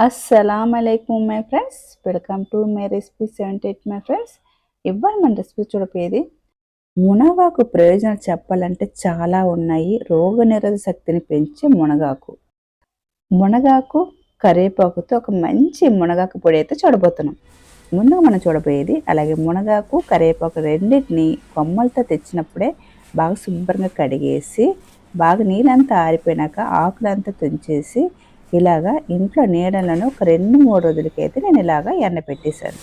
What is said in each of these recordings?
అస్సలాముఅలైకుం my friends, welcome to my recipe 78 my friends. ఇవాళ మన recipe చూడపోయేది మునగాకు ప్రయోజనాలు చెప్పాలంటే చాలా ఉన్నాయి. రోగనిరోధక శక్తిని పెంచే మునగాకు కరివేపాకుతో ఒక మంచి మునగాకు పొడి అయితే చూడబోతున్నాం. ముందుగా మనం చూడబోయేది అలాగే మునగాకు కరివేపాకు రెండింటిని కొమ్మలతో తెచ్చినప్పుడే బాగా శుభ్రంగా కడిగేసి బాగా నీళ్ళంతా ఆరిపోయినాక ఆకులంతా తుంచేసి ఇలాగా ఇంట్లో నీడలను ఒక 2-3 రోజులకైతే నేను ఇలాగా ఎండపెట్టేశాను.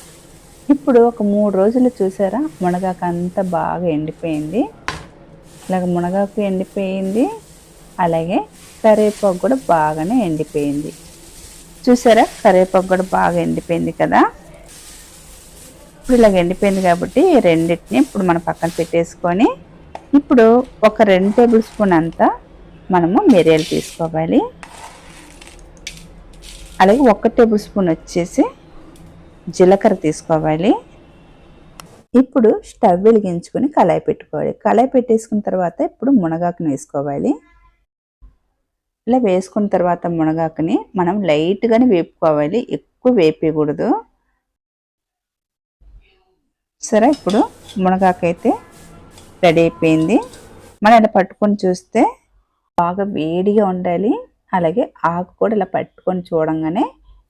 ఇప్పుడు ఒక 3 రోజులు చూసారా, మునగాకు అంతా బాగా ఎండిపోయింది. ఇలాగ మునగాకు ఎండిపోయింది, అలాగే కరివేపాకు కూడా బాగానే ఎండిపోయింది. చూసారా, కరివేపాకు కూడా బాగా ఎండిపోయింది కదా. ఇప్పుడు ఇలాగ ఎండిపోయింది కాబట్టి రెండింటిని ఇప్పుడు మనం పక్కన పెట్టేసుకొని ఇప్పుడు ఒక 2 టేబుల్ స్పూన్ అంతా మనము మిరియాలు తీసుకోవాలి. అలాగే 1 టేబుల్ స్పూన్ వచ్చేసి జీలకర్ర తీసుకోవాలి. ఇప్పుడు స్టవ్ వెలిగించుకొని కళాయి పెట్టుకోవాలి. కళాయి పెట్టేసుకున్న తర్వాత ఇప్పుడు మునగాకుని వేసుకోవాలి. ఇలా వేసుకున్న తర్వాత మునగాకుని మనం లైట్గానే వేపుకోవాలి, ఎక్కువ వేపకూడదు. సరే, ఇప్పుడు మునగాకు అయితే రెడీ అయిపోయింది. మనం ఇలా పట్టుకొని చూస్తే బాగా వేడిగా ఉండాలి. అలాగే ఆకు కూడా ఇలా పట్టుకొని చూడంగానే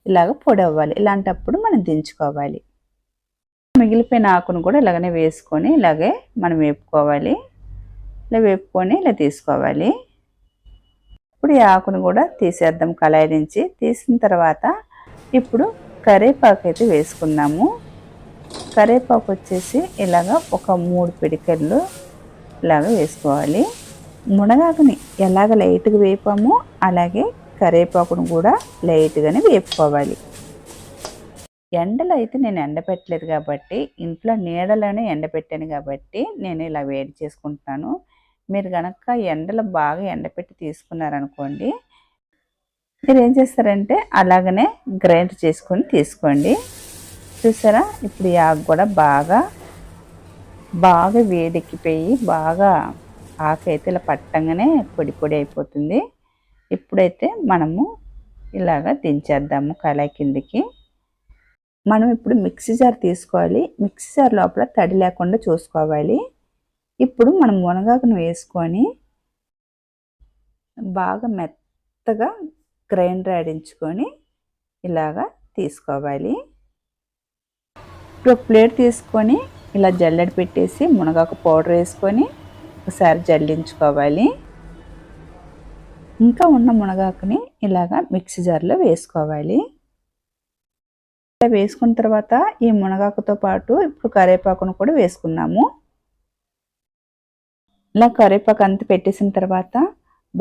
ఇలాగ పొడి అవ్వాలి. ఇలాంటప్పుడు మనం దించుకోవాలి. మిగిలిపోయిన ఆకును కూడా ఇలాగనే వేసుకొని ఇలాగే మనం వేపుకోవాలి. ఇలా వేపుకొని ఇలా తీసుకోవాలి. ఇప్పుడు ఈ ఆకును కూడా తీసేద్దాం కళాయి నుంచి. తీసిన తర్వాత ఇప్పుడు కరివేపాకు అయితే వేసుకుందాము. కరివేపాకు వచ్చేసి ఇలాగ ఒక 3 పిడికెళ్ళు ఇలాగ వేసుకోవాలి. మునగాకుని ఎలాగ లైట్గా వేపామో అలాగే కరివేపాకును కూడా లైట్గానే వేపుకోవాలి. ఎండలో అయితే నేను ఎండపెట్టలేదు కాబట్టి, ఇంట్లో నీడలోనే ఎండపెట్టాను కాబట్టి నేను ఇలా వేడి చేసుకుంటున్నాను. మీరు కనుక ఎండలో బాగా ఎండపెట్టి తీసుకున్నారనుకోండి, మీరు ఏం చేస్తారంటే అలాగనే గ్రైండ్ చేసుకొని తీసుకోండి. చూసారా, ఇప్పుడు ఈ ఆకు కూడా బాగా వేడెక్కిపోయి బాగా ఆకు అయితే ఇలా పట్టంగానే పొడి పొడి అయిపోతుంది. ఇప్పుడైతే మనము ఇలాగ దించేద్దాము కళాయి కిందికి. మనం ఇప్పుడు మిక్సీ జార్ తీసుకోవాలి. మిక్సీ జార్ లోపల తడి లేకుండా చూసుకోవాలి. ఇప్పుడు మనం మునగాకును వేసుకొని బాగా మెత్తగా గ్రైండర్ ఆడించుకొని ఇలాగ తీసుకోవాలి. ఇప్పుడు ప్లేట్ తీసుకొని ఇలా జల్లెడ పెట్టేసి మునగాకు పౌడర్ వేసుకొని ఒకసారి జల్లించుకోవాలి. ఇంకా ఉన్న మునగాకుని ఇలాగా మిక్సీ జార్లో వేసుకోవాలి. ఇలా వేసుకున్న తర్వాత ఈ మునగాకుతో పాటు ఇప్పుడు కరివేపాకును కూడా వేసుకున్నాము. ఇలా కరివేపాకు అంతా పెట్టేసిన తర్వాత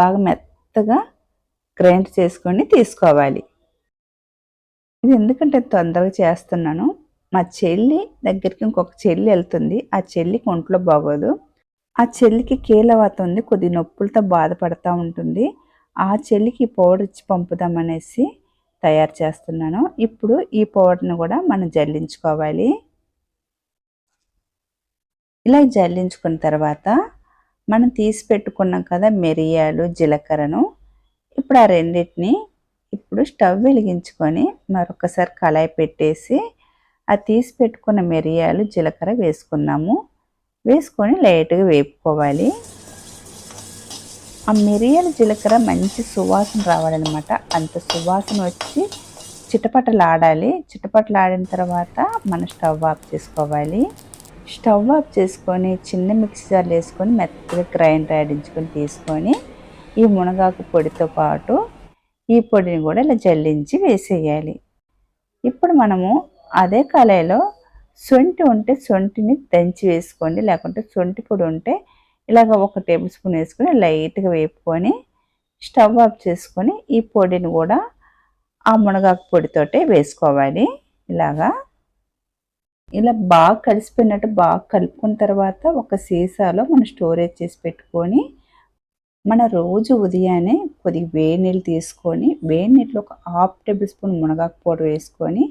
బాగా మెత్తగా గ్రైండ్ చేసుకొని తీసుకోవాలి. ఇది ఎందుకంటే తొందరగా చేస్తున్నాను, మా చెల్లి దగ్గరికి ఇంకొక చెల్లి వెళ్తుంది. ఆ చెల్లికి ఒంట్లో బాగోదు. ఆ చెల్లికి కీళ్ళవాత ఉంది, కొద్ది నొప్పులతో బాధపడుతూ ఉంటుంది. ఆ చెల్లికి పౌడర్ ఇచ్చి పంపుదామనేసి తయారు చేస్తున్నాను. ఇప్పుడు ఈ పౌడర్ని కూడా మనం జల్లించుకోవాలి. ఇలా జల్లించుకున్న తర్వాత మనం తీసి పెట్టుకున్నాం కదా మిరియాలు జీలకర్రను, ఇప్పుడు ఆ రెండింటిని ఇప్పుడు స్టవ్ వెలిగించుకొని మరొకసారి కళాయి పెట్టేసి ఆ తీసి పెట్టుకున్న మిరియాలు జీలకర్ర వేసుకున్నాము. వేసుకొని లైట్గా వేపుకోవాలి. ఆ మిరియాల జీలకర్ర మంచి సువాసన రావాలన్నమాట. అంత సువాసన వచ్చి చిటపటలాడాలి. చిటపటలాడిన తర్వాత మనం స్టవ్ ఆఫ్ చేసుకోవాలి. స్టవ్ ఆఫ్ చేసుకొని చిన్న మిక్సీ జార్లు వేసుకొని మెత్తగా గ్రైండర్ ఆడించుకొని తీసుకొని ఈ మునగాకు పొడితో పాటు ఈ పొడిని కూడా ఇలా జల్లించి వేసేయాలి. ఇప్పుడు మనము అదే కళాయిలో సొంటి ఉంటే సొంటిని దంచి వేసుకోండి, లేకుంటే సొంటి పొడి ఉంటే ఇలాగ 1 టేబుల్ స్పూన్ వేసుకొని లైట్గా వేపుకొని స్టవ్ ఆఫ్ చేసుకొని ఈ పొడిని కూడా ఆ మునగాకు పొడితోటే వేసుకోవాలి. ఇలా బాగా కలిసిపోయినట్టు బాగా కలుపుకున్న తర్వాత ఒక సీసాలో మనం స్టోరేజ్ చేసి పెట్టుకొని మన రోజు ఉదయాన్నే కొద్దిగా వేడి నీళ్ళు తీసుకొని వేడి నీటిలో ఒక 1/2 టేబుల్ స్పూన్ మునగాకు పౌడర్ వేసుకొని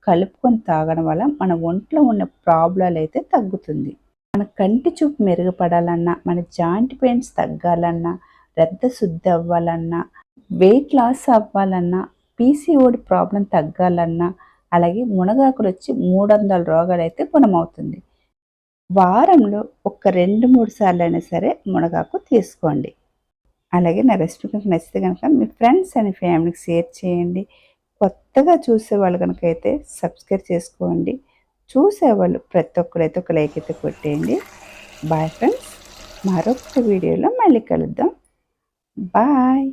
కలుపుకొని తాగడం వల్ల మన ఒంట్లో ఉన్న ప్రాబ్లాలు అయితే తగ్గుతుంది. మన కంటి చూపు మెరుగుపడాలన్నా, మన జాయింట్ పెయిన్స్ తగ్గాలన్నా, రక్త శుద్ధి అవ్వాలన్నా, వెయిట్ లాస్ అవ్వాలన్నా, పీసీఓడి ప్రాబ్లం తగ్గాలన్నా, అలాగే మునగాకులు వచ్చి 300 రోగాలైతే గుణమవుతుంది. వారంలో ఒక 2-3 సార్లైనా సరే మునగాకు తీసుకోండి. అలాగే నా రెసిపీ కనుక నచ్చితే కనుక మీ ఫ్రెండ్స్ అండ్ ఫ్యామిలీకి షేర్ చేయండి. కొత్తగా చూసేవాళ్ళు కనుక అయితే సబ్స్క్రైబ్ చేసుకోండి. చూసేవాళ్ళు ప్రతి ఒక్కరైతే ఒక లైక్ అయితే కొట్టేయండి. బాయ్ ఫ్రెండ్స్, మరొక వీడియోలో మళ్ళీ కలుద్దాం. బాయ్.